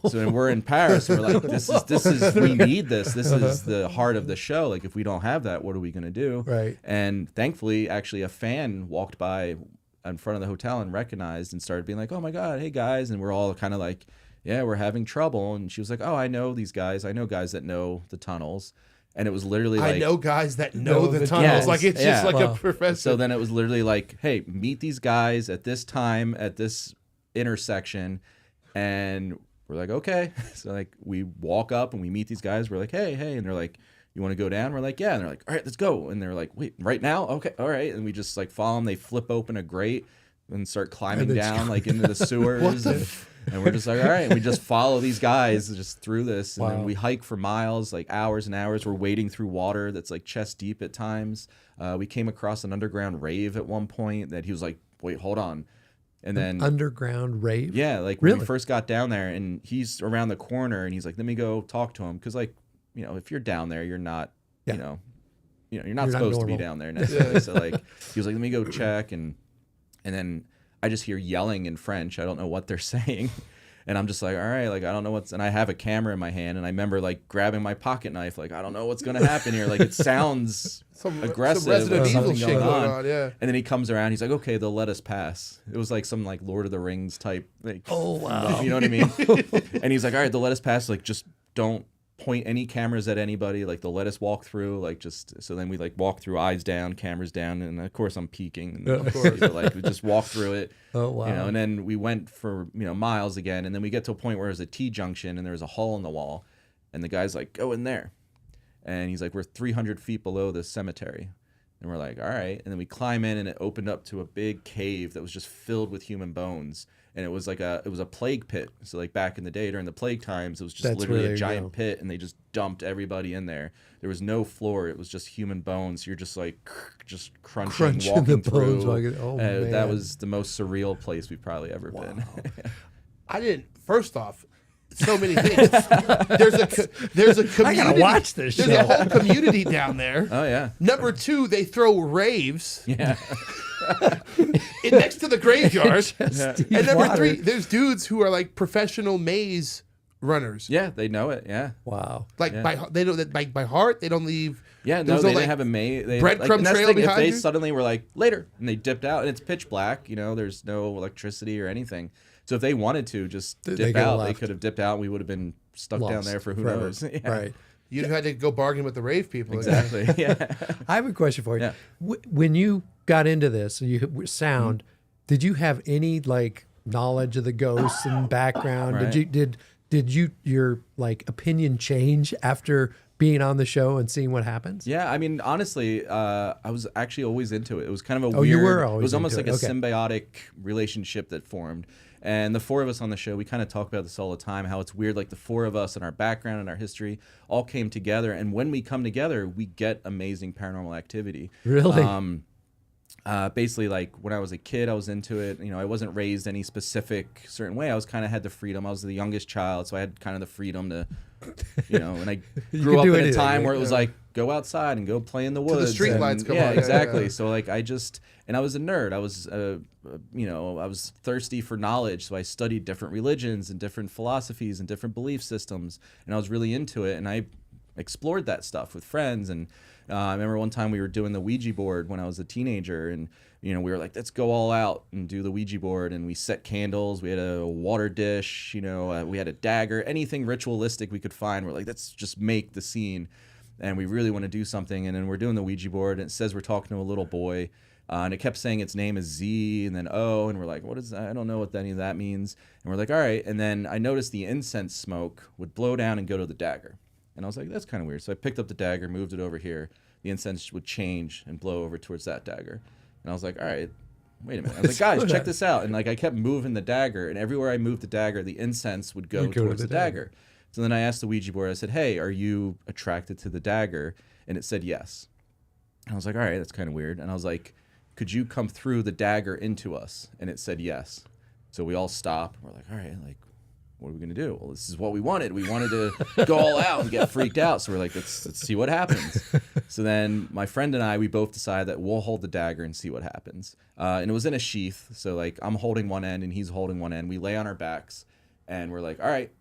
So when we're in Paris, we're like, this is we need this. This is the heart of the show. Like if we don't have that, what are we going to do? Right. And thankfully, actually a fan walked by in front of the hotel and recognized and started being like, oh my God, hey guys. And we're all kind of like, yeah, we're having trouble. And she was like, oh, I know these guys. I know guys that know the tunnels. And it was literally like, I know guys that know the tunnels. Yes, like it's just like Wow. a professor. So then it was literally like, hey, meet these guys at this time at this intersection. And we're like, okay. So like we walk up and we meet these guys. We're like, hey. And they're like, you want to go down? We're like, yeah. And they're like, all right, let's go. And they're like, wait, right now? Okay, all right. And we just like follow them. They flip open a grate. and start climbing then down like into the sewers. And we're just like, all right. And we just follow these guys just through this. And then we hike for miles, like hours and hours. We're wading through water that's like chest deep at times. We came across an underground rave at one point that he was like, wait, hold on. And then underground rave? Yeah, like when we first got down there, and he's around the corner, and he's like, let me go talk to him. Because, like, you know, if you're down there, you're not, you know, you're not supposed to be down there necessarily. So, like, he was like, let me go check. And then I just hear yelling in French. I don't know what they're saying. And I'm just like, all right, like, I don't know what's, and I have a camera in my hand, and I remember like grabbing my pocket knife, like, I don't know what's going to happen here. Like, it sounds aggressive. Some Resident Evil something shit going going on. on, yeah. And then he comes around, he's like, okay, they'll let us pass. It was like some like Lord of the Rings type, like, Oh, wow. you know what I mean? And he's like, all right, they'll let us pass. Like, just don't point any cameras at anybody. Like, they'll let us walk through. Like, just, so then we like walk through, eyes down, cameras down. And of course I'm peeking. And, of course. Like, we just walk through it. Oh, wow. You know, and then we went for, you know, miles again. And then we get to a point where there's a T-junction and there's a hole in the wall. And the guy's like, go in there. And he's like, we're 300 feet below the cemetery. And we're like, all right. And then we climb in, and it opened up to a big cave that was just filled with human bones. And it was like it was a plague pit. So like back in the day during the plague times, it was just literally a giant pit, and they just dumped everybody in there. There was no floor. It was just human bones. You're just like, just crunching walking the through. bones. Oh, man. That was the most surreal place we've probably ever been. First off, so many things. There's a community. I gotta watch this There's show. a whole community down there. Oh yeah. Number two, they throw raves Yeah. next to the graveyard. And number water. three, there's dudes who are like professional maze runners. Yeah, they know it. Yeah. Wow. Like they don't like by heart. They don't leave. Yeah, no, there's they like, didn't have a breadcrumb trail If behind they you? suddenly were like later and they dipped out and it's pitch black, you know, there's no electricity or anything. So if they wanted to just dip out, they could have dipped out, and we would have been stuck down there for who forever. knows. Yeah. Right. You'd have had to go bargain with the rave people. Exactly. Yeah. I have a question for you. Yeah. When you got into this, you sound, did you have any like knowledge of the ghosts and background? Right. Did your like opinion change after being on the show and seeing what happens? Yeah, I mean, honestly, I was actually always into it. It was kind of a Oh, weird. you were always It was almost like into a it. Okay. symbiotic relationship that formed. And the four of us on the show, we kind of talk about this all the time, how it's weird, like the four of us and our background and our history all came together. And when we come together, we get amazing paranormal activity. Really? Basically, like when I was a kid, I was into it. You know, I wasn't raised any specific certain way. I was kind of had the freedom. I was the youngest child, so I had kind of the freedom to, you know, and I grew up do in a anything, time where it yeah. was like, go outside and go play in the woods. the street and- lights come yeah, on, yeah, exactly. yeah. So like I was a nerd. I was, you know, I was thirsty for knowledge. So I studied different religions and different philosophies and different belief systems. And I was really into it. And I explored that stuff with friends. And I remember one time we were doing the Ouija board when I was a teenager. And, you know, we were like, let's go all out and do the Ouija board. And we set candles. We had a water dish, you know, we had a dagger, anything ritualistic we could find. We're like, let's just make the scene. And we really want to do something. And then we're doing the Ouija board, and it says we're talking to a little boy. And it kept saying its name is Z and then O. And we're like, what is that? I don't know what any of that means. And we're like, all right. And then I noticed the incense smoke would blow down and go to the dagger. And I was like, that's kind of weird. So I picked up the dagger, moved it over here. The incense would change and blow over towards that dagger. And I was like, all right, wait a minute. I was like, guys, check this out. And like I kept moving the dagger. And everywhere I moved the dagger, the incense would go towards the dagger. So then I asked the Ouija board, I said, hey, are you attracted to the dagger? And it said yes. And I was like, all right, that's kind of weird. And I was like, could you come through the dagger into us? And it said yes. So we all stopped. We're like, all right, like, what are we going to do? Well, this is what we wanted. We wanted to go all out and get freaked out. So we're like, let's see what happens. So then my friend and I, we both decided that we'll hold the dagger and see what happens. And it was in a sheath. So like I'm holding one end and he's holding one end. We lay on our backs and we're like, all right,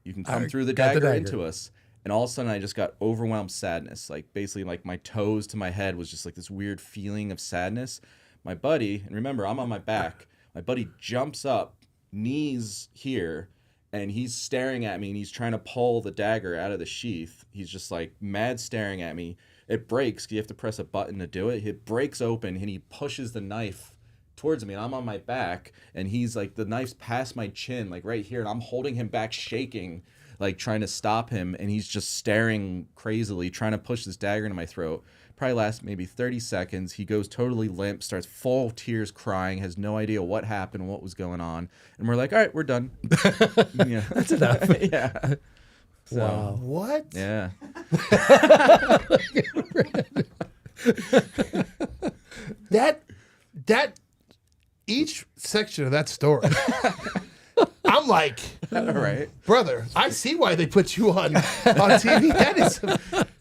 you can come through the dagger into us. And all of a sudden I just got overwhelmed sadness. Like basically like my toes to my head was just like this weird feeling of sadness. My buddy, and remember I'm on my back, my buddy jumps up, knees here, and he's staring at me and he's trying to pull the dagger out of the sheath. He's just like mad staring at me. It breaks. You have to press a button to do it. It breaks open and he pushes the knife towards me and I'm on my back and he's like, the knife's past my chin, like right here. And I'm holding him back shaking. like trying to stop him, and he's just staring crazily, trying to push this dagger into my throat. Probably lasts maybe 30 seconds. He goes totally limp, starts full of tears, crying, has no idea what happened, what was going on. And we're like, all right, we're done. Yeah. That's enough. Yeah. So, Wow. What? Yeah. That each section of that story, I'm like, All right. brother, I see why they put you on TV. That is,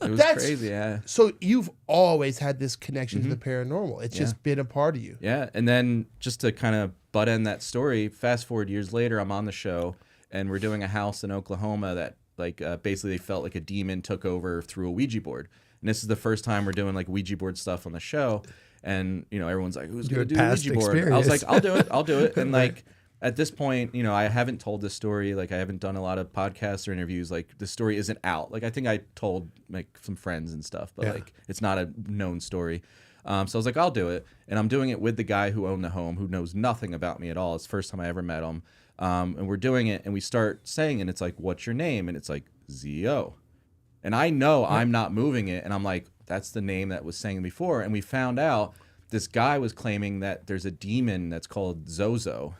It was that's crazy, yeah. So you've always had this connection Mm-hmm. to the paranormal. It's just been a part of you. Yeah, and then just to kind of butt end that story, fast forward years later, I'm on the show, and we're doing a house in Oklahoma that, like, basically they felt like a demon took over through a Ouija board. And this is the first time we're doing, like, Ouija board stuff on the show. And, you know, everyone's like, who's going to do a past Ouija board? I was experience. like, I'll do it. And, like, at this point, you know, I haven't told this story. Like, I haven't done a lot of podcasts or interviews. Like, the story isn't out. Like, I think I told, like, some friends and stuff, but, like, it's not a known story. So I was like, I'll do it. And I'm doing it with the guy who owned the home, who knows nothing about me at all. It's the first time I ever met him. And we're doing it, and we start saying, and it's like, what's your name? And it's like, ZO. And I know I'm not moving it. And I'm like, that's the name that was saying before. And we found out this guy was claiming that there's a demon that's called Zozo,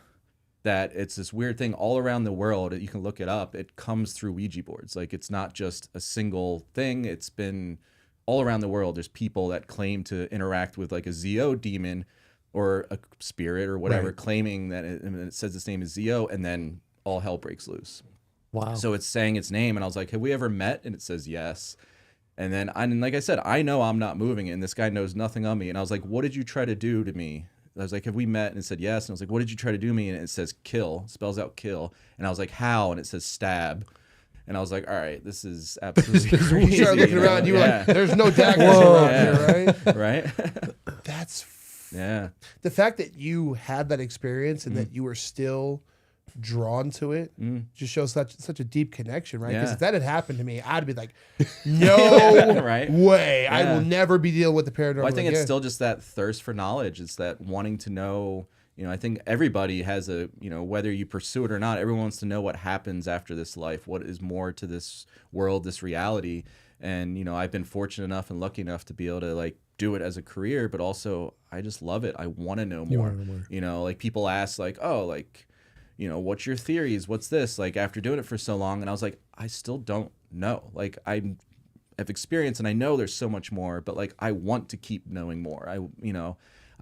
that it's this weird thing all around the world. You can look it up. It comes through Ouija boards. Like, it's not just a single thing. It's been all around the world. There's people that claim to interact with like a ZO demon or a spirit or whatever, Right. claiming that it says its name is ZO, and then all hell breaks loose. Wow. So it's saying its name, and I was like, have we ever met? And it says yes. And then, like I said, I know I'm not moving it, and this guy knows nothing of me. And I was like, what did you try to do to me? I was like, have we met? And it said yes. And I was like, what did you try to do to me? And it says kill, spells out kill. And I was like, how? And it says stab. And I was like, all right, this is absolutely crazy. You started looking you know? around. You were Yeah. like, "There's no daggers Whoa. around Yeah. here, right?" Right? That's Yeah. the fact that you had that experience Mm-hmm. and that you were still drawn to it just shows such a deep connection, right? Because Yeah. if that had happened to me, I'd be like, no Right? way. I Yeah. will never be dealing with the paranormal Well, I think again. it's still just that thirst for knowledge. It's that wanting to know. You know, I think everybody has a, you know, whether you pursue it or not, everyone wants to know what happens after this life, what is more to this world, this reality. And, you know, I've been fortunate enough and lucky enough to be able to like do it as a career, but also I just love it. I want to know more. wanna know more. You know, like people ask like, oh, like, you know, what's your theories? What's this? Like after doing it for so long. And I was like, I still don't know. Like I've experienced and I know there's so much more, but like I want to keep knowing more.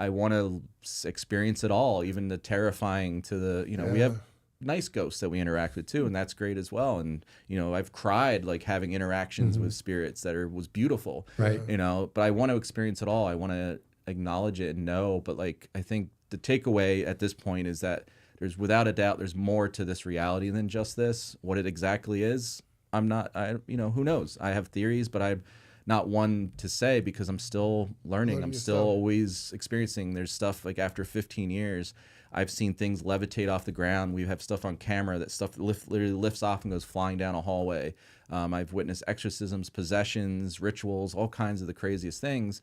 I want to experience it all, even the terrifying to the, you know, we have nice ghosts that we interact with too, and that's great as well. And, you know, I've cried like having interactions with spirits was beautiful. Right. You know, but I want to experience it all. I want to acknowledge it and know, but like I think the takeaway at this point is that there's without a doubt there's more to this reality than just this. What it exactly is, you know, who knows? I have theories, but I'm not one to say because I'm still learning. I'm still always experiencing. There's stuff like after 15 years, I've seen things levitate off the ground. We have stuff on camera that stuff literally lifts off and goes flying down a hallway. I've witnessed exorcisms, possessions, rituals, all kinds of the craziest things.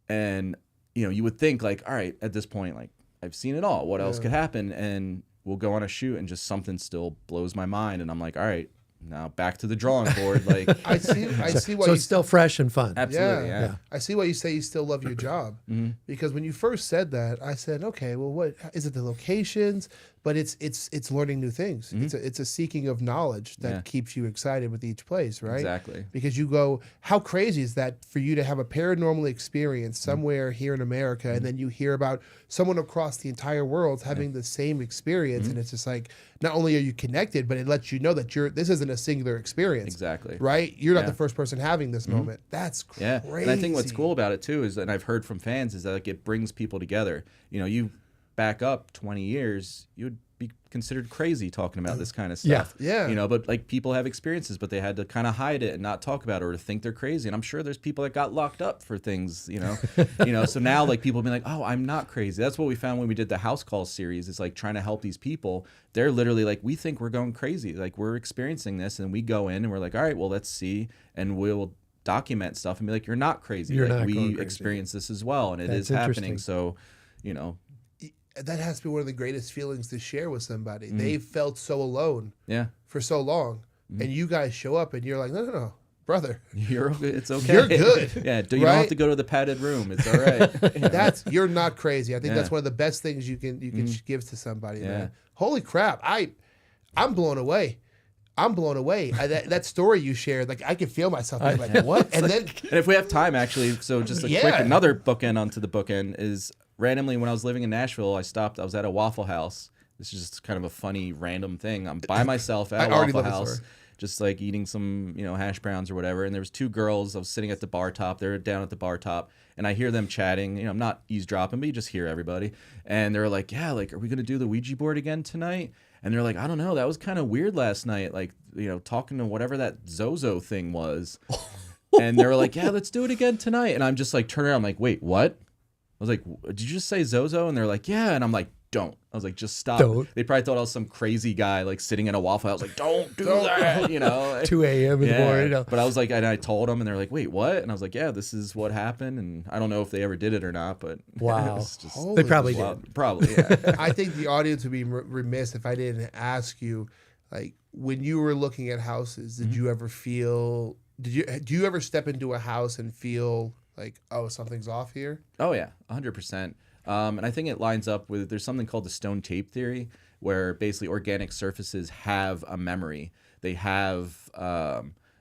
And, you know, you would think like, all right, at this point, like I've seen it all. What else could happen? And we'll go on a shoot and just something still blows my mind. And I'm like, all right, now back to the drawing board. Like I see why So you it's still fresh and fun. absolutely, yeah. I see why you say you still love your job. Because when you first said that, I said, okay, well, what is it? The locations, but it's learning new things. It's a seeking of knowledge that Yeah. keeps you excited with each place, right? Exactly. Because you go, how crazy is that for you to have a paranormal experience somewhere here in America, and then you hear about someone across the entire world having the same experience, and it's just like, not only are you connected, but it lets you know that this isn't a singular experience. Exactly. Right? You're not Yeah. the first person having this moment. That's crazy. Yeah, and I think what's cool about it too is, and I've heard from fans, is that like it brings people together. You know, you back up 20 years, you would be considered crazy talking about this kind of stuff. Yeah. You know, but like people have experiences, but they had to kind of hide it and not talk about it or think they're crazy. And I'm sure there's people that got locked up for things. You know, so now like people be like, oh, I'm not crazy. That's what we found when we did the House Call series. Is like trying to help these people. They're literally like, we think we're going crazy. Like we're experiencing this, and we go in and we're like, all right, well, let's see, and we'll document stuff and be like, you're not crazy. You're like not going we crazy. experience this as well, and it is That's happening. interesting. So, you know, that has to be one of the greatest feelings to share with somebody. Mm-hmm. They felt so alone Yeah. for so long, Mm-hmm. and you guys show up and you're like, no, brother, It's okay. you're good. Yeah. You don't right? have to go to the padded room. It's all right. You're not crazy. I think Yeah. that's one of the best things you can give to somebody. Yeah. Man. Holy crap! I'm blown away. I'm blown away. That story you shared, like I could feel myself being like, what? And then And if we have time, actually, so just a quick Yeah. another bookend onto the bookend is randomly when I was living in Nashville, I was at a Waffle House. This is just kind of a funny random thing. I'm by myself at I a already Waffle love this House, story. just like eating some hash browns or whatever. And there was two girls. I was sitting at the bar top. They're down at the bar top, and I hear them chatting. I'm not eavesdropping, but you just hear everybody. And they're like, "Yeah, like, are we gonna do the Ouija board again tonight?" And they're like, "I don't know. That was kind of weird last night. Like, talking to whatever that Zozo thing was." And they were like, "Yeah, let's do it again tonight." And I'm just like, turning around, I'm like, "Wait, what?" I was like, "Did you just say Zozo?" And they're like, "Yeah." And I'm like, "Don't." I was like, "Just stop." Don't. They probably thought I was some crazy guy like sitting in a Waffle House. Like, "Don't do that," 2 a.m. in the morning. But I was like, and I told them, and they're like, "Wait, what?" And I was like, "Yeah, this is what happened." And I don't know if they ever did it or not, but Wow. it was just Holy They probably wild. did. Probably, yeah. I think the audience would be remiss if I didn't ask you, like, when you were looking at houses, did you ever feel? Do you ever step into a house and feel like, oh, something's off here? Oh yeah, 100%. And I think it lines up with there's something called the stone tape theory, where basically organic surfaces have a memory. They have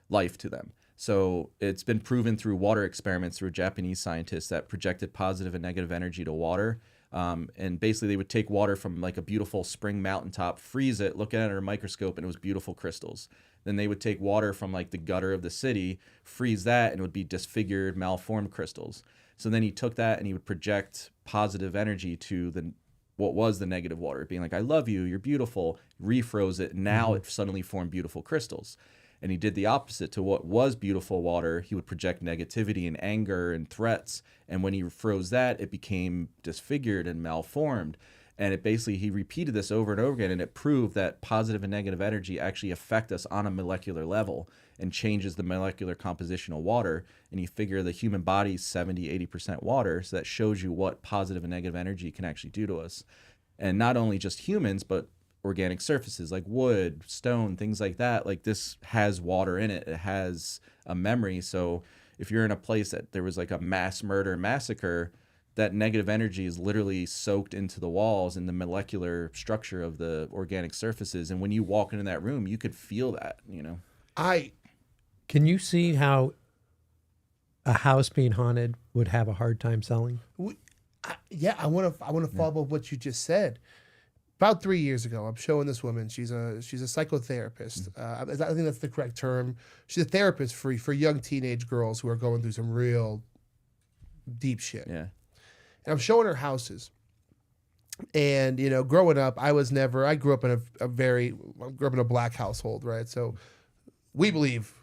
life to them. So it's been proven through water experiments through Japanese scientists that projected positive and negative energy to water. And basically they would take water from like a beautiful spring mountaintop, freeze it, look at it under a microscope, and it was beautiful crystals. Then they would take water from like the gutter of the city, freeze that, and it would be disfigured, malformed crystals. So then he took that and he would project positive energy to what was the negative water, being like, "I love you, you're beautiful," refroze it, and now it suddenly formed beautiful crystals. And he did the opposite to what was beautiful water. He would project negativity and anger and threats. And when he froze that, it became disfigured and malformed. And it basically, he repeated this over and over again, and it proved that positive and negative energy actually affect us on a molecular level and changes the molecular composition of water. And you figure the human body is 70-80% water, so that shows you what positive and negative energy can actually do to us. And not only just humans, but organic surfaces like wood, stone, things like that. Like, this has water in it. It has a memory. So if you're in a place that there was like a mass murder massacre, that negative energy is literally soaked into the walls and the molecular structure of the organic surfaces. And when you walk into that room, you could feel that, Can you see how a house being haunted would have a hard time selling? I want to follow up what you just said. About 3 years ago, I'm showing this woman. She's a psychotherapist. I think that's the correct term. She's a therapist for young teenage girls who are going through some real deep shit. Yeah. And I'm showing her houses. And growing up, I grew up in I grew up in a black household, right? So we believe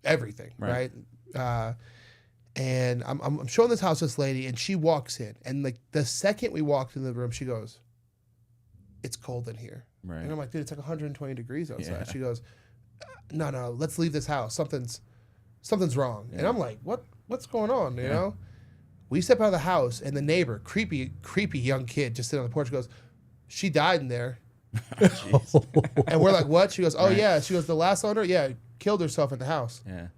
everything, right? And I'm showing this house to this lady, and she walks in, and like the second we walked in the room, she goes, "It's cold in here." Right. And I'm like, "Dude, it's like 120 degrees outside." Yeah. She goes, "No, let's leave this house. Something's wrong." Yeah. And I'm like, "What's going on?" You know? We step out of the house, and the neighbor, creepy young kid, just sitting on the porch, goes, "She died in there." And we're like, "What?" She goes, "Oh yeah." She goes, "The last owner, killed herself in the house." Yeah.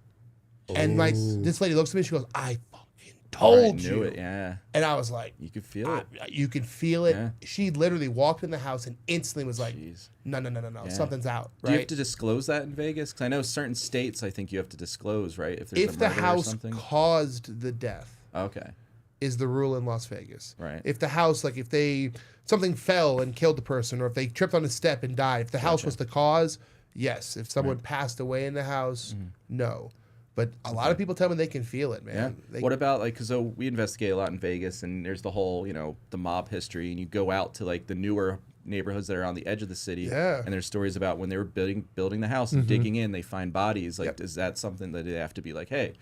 And this lady looks at me. She goes, "I fucking told I you." knew it. Yeah. And I was like, You could feel it. "You can feel it." Yeah. She literally walked in the house and instantly was like, Jeez. No, Yeah. something's out. Do you have Right? to disclose that in Vegas? Because I know certain states, I think you have to disclose, right? If there's If a the murder or house something. caused the death, Okay. is the rule in Las Vegas. Right. If the house, like if something fell and killed the person, or if they tripped on a step and died, if the house was the cause, yes. If someone passed away in the house, no. But a lot of people tell me they can feel it, man. Yeah. What about like, because we investigate a lot in Vegas, and there's the whole, the mob history, and you go out to like the newer neighborhoods that are on the edge of the city, Yeah. and there's stories about when they were building the house and digging in, they find bodies. Like, is that something that they have to be like, hey,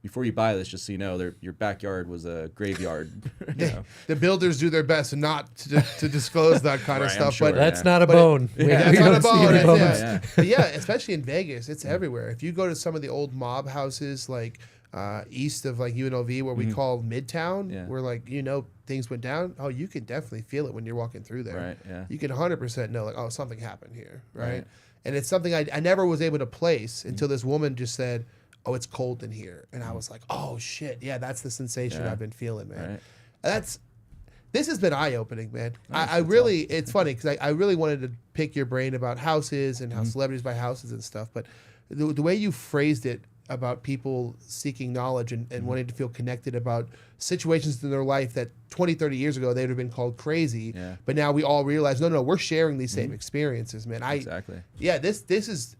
before you buy this, just so you know, your backyard was a graveyard. The builders do their best not to disclose that kind of Right, I'm stuff. sure. But That's not a bone. that's not a bone. any That's bones. it. But yeah, especially in Vegas, it's everywhere. If you go to some of the old mob houses, like east of like UNLV, where we call Midtown, Yeah. where like things went down. Oh, you can definitely feel it when you're walking through there. Right, yeah. You can 100% know like, oh, something happened here, right? Right. And it's something I never was able to place until this woman just said, oh, it's cold in here, and I was like, oh shit, yeah, that's the sensation Yeah. I've been feeling, man. Right. This has been eye-opening, man. I really, it's funny because I really wanted to pick your brain about houses and how celebrities buy houses and stuff. But the way you phrased it about people seeking knowledge and wanting to feel connected about situations in their life that 20, 30 years ago, they would have been called crazy. Yeah. But now we all realize, no, we're sharing these same experiences, man. Exactly. Yeah, this is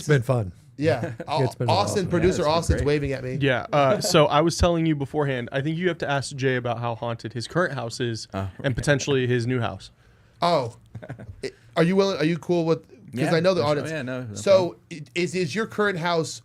been fun. Yeah. It's been Austin, awesome. producer Yeah, it's been Austin's great. waving at me. Yeah. So I was telling you beforehand, I think you have to ask Jay about how haunted his current house is and potentially his new house. Oh, are you willing? Are you cool with? Because Yeah, I know the for sure. audience. Yeah, no So is your current house?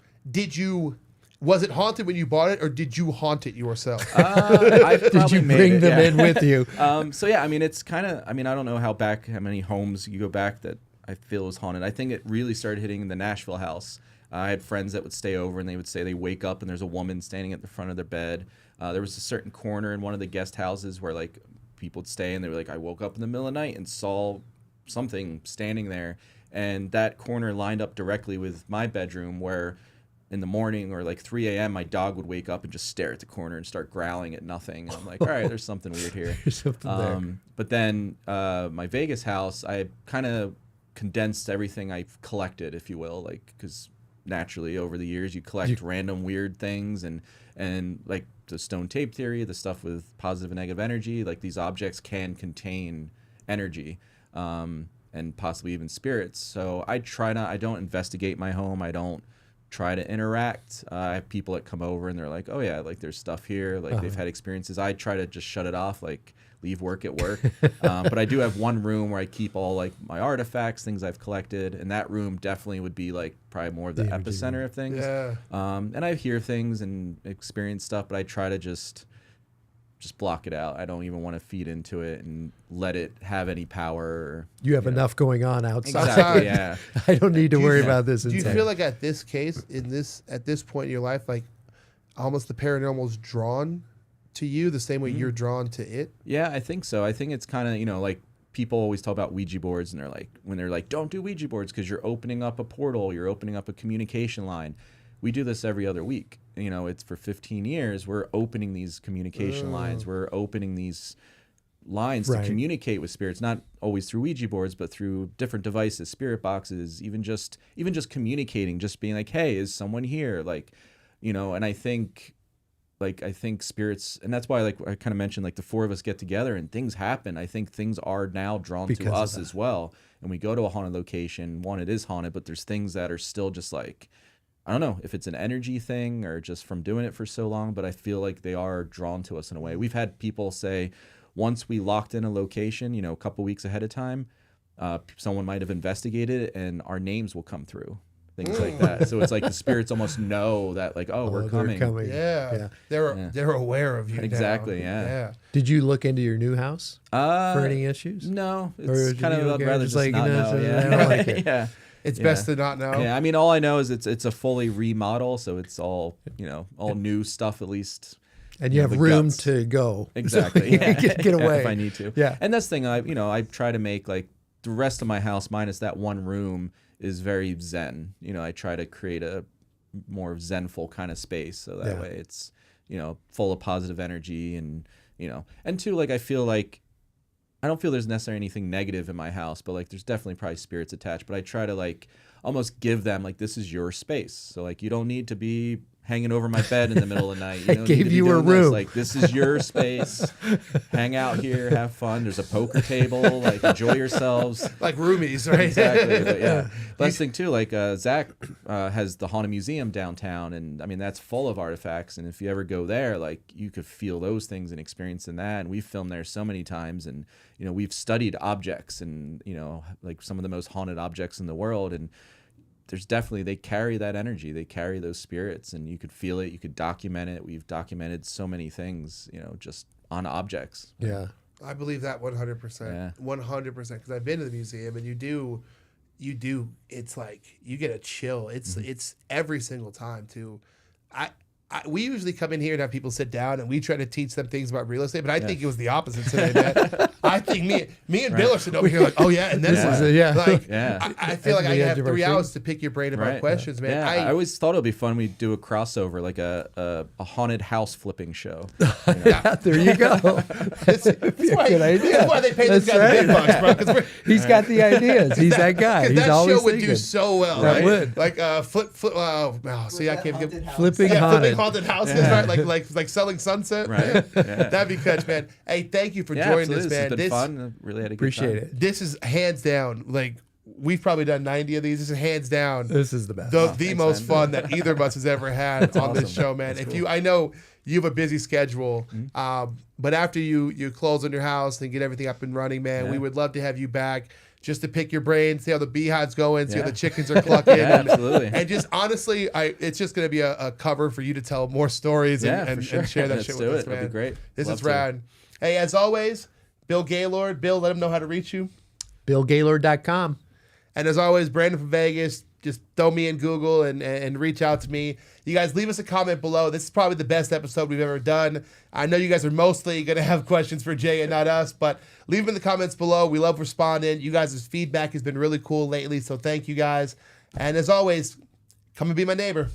Was it haunted when you bought it, or did you haunt it yourself? Did you bring them in with you? So yeah, I mean, it's kind of. I mean, I don't know how many homes you go back that I feel is haunted. I think it really started hitting the Nashville house. I had friends that would stay over, and they would say they wake up and there's a woman standing at the front of their bed. There was a certain corner in one of the guest houses where like people would stay, and they were like, I woke up in the middle of the night and saw something standing there, and that corner lined up directly with my bedroom where. In the morning or like 3 a.m., my dog would wake up and just stare at the corner and start growling at nothing. And I'm like, all right, there's something weird here. There's something there. But then my Vegas house, I kind of condensed everything I've collected, if you will, like because naturally over the years you collect random weird things and like the stone tape theory, the stuff with positive and negative energy, like these objects can contain energy. And possibly even spirits. So I don't investigate my home. I don't try to interact. I have people that come over and they're like, oh yeah, like there's stuff here, like they've had experiences. I try to just shut it off, like leave work at work. But I do have one room where I keep all like my artifacts, things I've collected, and that room definitely would be like probably more of the epicenter of things. Yeah. And I hear things and experience stuff, but I try to just block it out. I don't even want to feed into it and let it have any power. Or, You have enough going on outside. Exactly. Yeah. I don't need to Do you- worry about this. Do you inside. feel like at this case, at this point in your life, like almost the paranormal is drawn to you the same way you're drawn to it? Yeah, I think so. I think it's kind of, like people always talk about Ouija boards and they're like, don't do Ouija boards because you're opening up a portal, you're opening up a communication line. We do this every other week. It's for 15 years. We're opening these communication lines. We're opening these lines to communicate with spirits, not always through Ouija boards, but through different devices, spirit boxes, even just communicating, just being like, hey, is someone here? And I think spirits, and that's why I kind of mentioned the four of us get together and things happen. I think things are now drawn to us as well. And we go to a haunted location. One, it is haunted, but there's things that are still just I don't know if it's an energy thing or just from doing it for so long, but I feel like they are drawn to us in a way. We've had people say once we locked in a location, a couple weeks ahead of time, someone might have investigated it and our names will come through. Things like that. So it's like the spirits almost know that we're coming. Yeah. They're aware of you. Exactly. Now. Yeah. Did you look into your new house for any issues? No. Or It's kind of okay, rather just just not know. I don't like it. Yeah. It's best to not know. Yeah, I mean, all I know is it's a fully remodel, so it's all all new stuff at least. And you have the room guts. to go. Exactly. So you get away if I need to. Yeah. And that's the thing. I try to make the rest of my house minus that one room is very zen. I try to create a more zenful kind of space, so that way it's full of positive energy and and two, I feel like. I don't feel there's necessarily anything negative in my house, but there's definitely probably spirits attached. But I try to almost give them this is your space. So you don't need to be hanging over my bed in the middle of the night. You don't need to gave be you a doing room. This is your space. Hang out here, have fun. There's a poker table. Enjoy yourselves. Like roomies, right? Exactly. But yeah. Last thing too, Zach has the Haunted Museum downtown, and I mean that's full of artifacts. And if you ever go there, you could feel those things and experience in that. And we've filmed there so many times, and we've studied objects and some of the most haunted objects in the world, and there's definitely, they carry that energy, they carry those spirits, and you could feel it, you could document it. We've documented so many things, just on objects. Yeah. I believe that 100%. Yeah. 100%. Because I've been to the museum, and you do, it's you get a chill. It's every single time too. we usually come in here and have people sit down and we try to teach them things about real estate, but I think it was the opposite today, man. I think me and Bill are sitting over here like, oh yeah, and then like, I feel like I have 3 hours to pick your brain about questions, man. Yeah, I always thought it would be fun. We'd do a crossover, like a haunted house flipping show. There you go. That's a good idea. That's why they pay this guy the big bucks, bro. 'Cause He's got the ideas. He's that guy. He's that always show would thinking. do so well, That right? would. Like see, I can't get Flipping haunted. haunted houses, right? Like selling Sunset, Right. Yeah. That'd be catch, man. Hey, thank you for joining us, man. It's been fun. I really had a good Appreciate time. it. This is hands down, like we've probably done 90 of these. This is hands down This is the best. the thanks, most man. fun that either of us has ever had on this show, man. That's If cool. I know you have a busy schedule, but after you close on your house and get everything up and running, man, we would love to have you back. Just to pick your brain, see how the beehive's going, see how the chickens are clucking. Absolutely. And just honestly, it's just going to be a cover for you to tell more stories and for sure. and share that Let's shit do with it. us, man. That'd be great. This Love is to. rad. Hey, as always, Bill Gaylord. Bill, let them know how to reach you. BillGaylord.com. And as always, Brandon from Vegas, just throw me in Google and reach out to me. You guys leave us a comment below. This is probably the best episode we've ever done. I know you guys are mostly going to have questions for Jay and not us, but leave them in the comments below. We love responding. You guys' feedback has been really cool lately, so thank you guys. And as always, come and be my neighbor.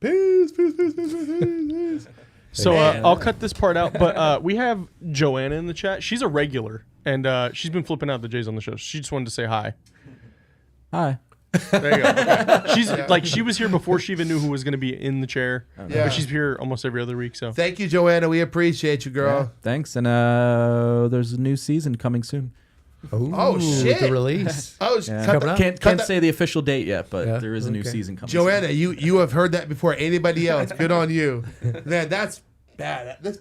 Peace, peace, peace, peace, peace, peace. So I'll cut this part out, but we have Joanna in the chat. She's a regular, and she's been flipping out the Jays on the show. She just wanted to say hi. Hi. There you go. Okay. She's like, she was here before she even knew who was going to be in the chair. Yeah. But she's here almost every other week. So Thank you, Joanna. We appreciate you, girl. Yeah, thanks. And there's a new season coming soon. Oh, shit. The release. Oh, Yeah. cut Coming up. Can't say the official date yet, but there is a new okay. season coming. Joanna, you have heard that before anybody else. Good on you. Man, that's bad. That's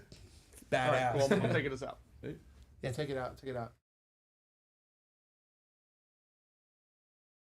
badass. well, I'm taking this out. Yeah, take it out. Take it out.